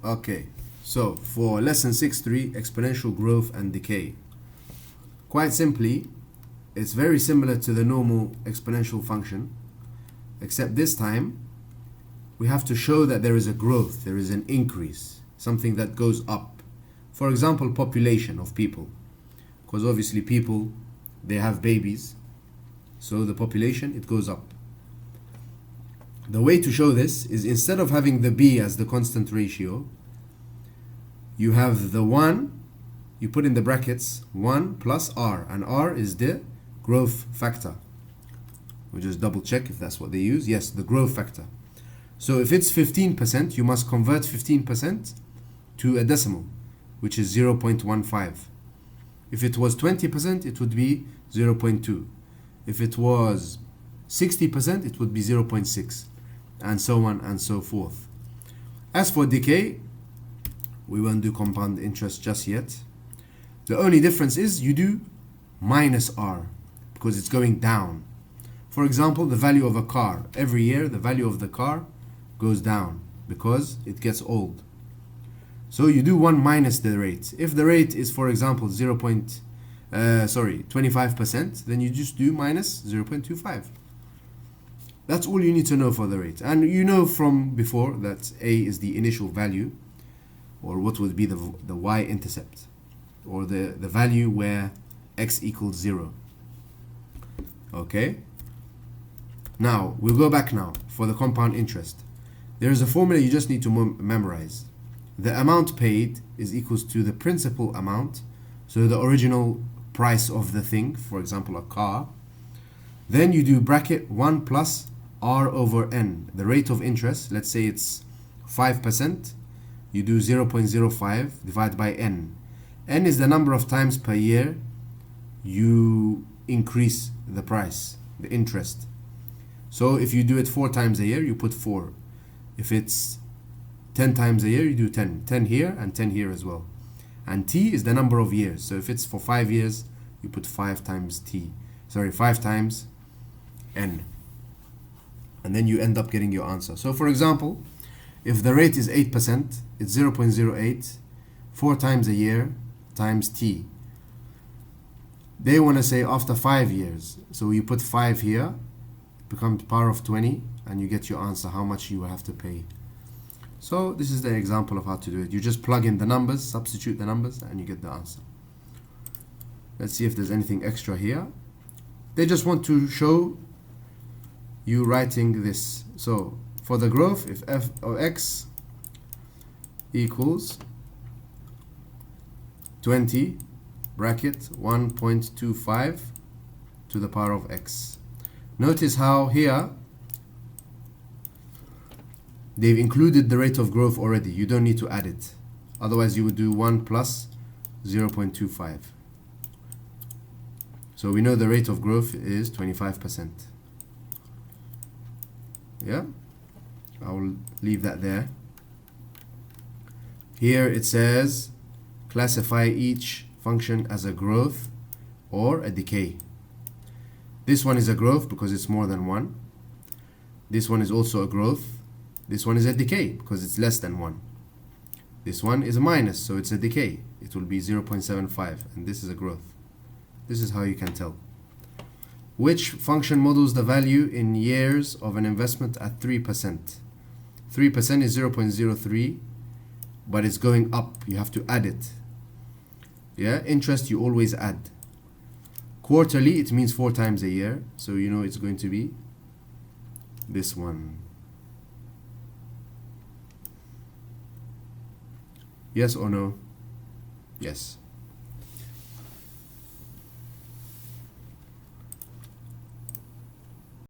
Okay, so for lesson 6.3, exponential growth and decay. Quite simply, it's very similar to the normal exponential function, except this time we have to show that there is a growth, there is an increase, something that goes up. For example, population of people, because obviously people, they have babies, so the population, it goes up. The way to show this is, instead of having the b as the constant ratio, you have the 1, you put in the brackets 1 plus r, and r is the growth factor. We'll just double check if that's what they use. Yes, the growth factor. So if it's 15%, you must convert 15% to a decimal, which is 0.15. If it was 20%, it would be 0.2. If it was 60%, it would be 0.6, and so on and so forth. As for decay, we won't do compound interest just yet. The only difference is you do minus r, because it's going down. For example, the value of a car. Every year, the value of the car goes down because it gets old. So you do 1 minus the rate. If the rate is, for example, 25%, then you just do minus 0.25. That's all you need to know for the rate. And you know from before that a is the initial value, or what would be the y-intercept, or the value where x equals 0. Okay? Now, we'll go back now for the compound interest. There is a formula you just need to memorize. The amount paid is equals to the principal amount, so the original price of the thing, for example a car. Then you do bracket 1 plus r over n, the rate of interest. Let's say it's 5%, you do 0.05 divided by n. N is the number of times per year you increase the price, the interest. So if you do it 4 times a year, you put 4. If it's 10 times a year, you do 10. 10 here and 10 here as well. And t is the number of years. So if it's for 5 years, you put 5 times t. 5 times n. And then you end up getting your answer. So for example, if the rate is 8%, it's 0.08, 4 times a year times t. They want to say after 5 years. So you put 5 here, it becomes power of 20, and you get your answer, how much you will have to pay. So this is the example of how to do it. You just plug in the numbers, substitute the numbers, and you get the answer. Let's see if there's anything extra here. They just want to show you writing this. So for the growth, if f of x equals 20 bracket 1.25 to the power of x. Notice how here they've included the rate of growth already. You don't need to add it. Otherwise you would do 1 plus 0.25. So we know the rate of growth is 25%. Yeah, I will leave that there. Here it says classify each function as a growth or a decay. This one is a growth because it's more than 1. This one is also a growth. This one is a decay because it's less than 1. This one is a minus, so it's a decay. It will be 0.75, and this is a growth. This is how you can tell. Which function models the value in years of an investment at 3%? 3% is 0.03, but it's going up. You have to add it. Yeah, interest you always add. Quarterly, it means 4 times a year, so you know it's going to be this one. Yes or no? Yes.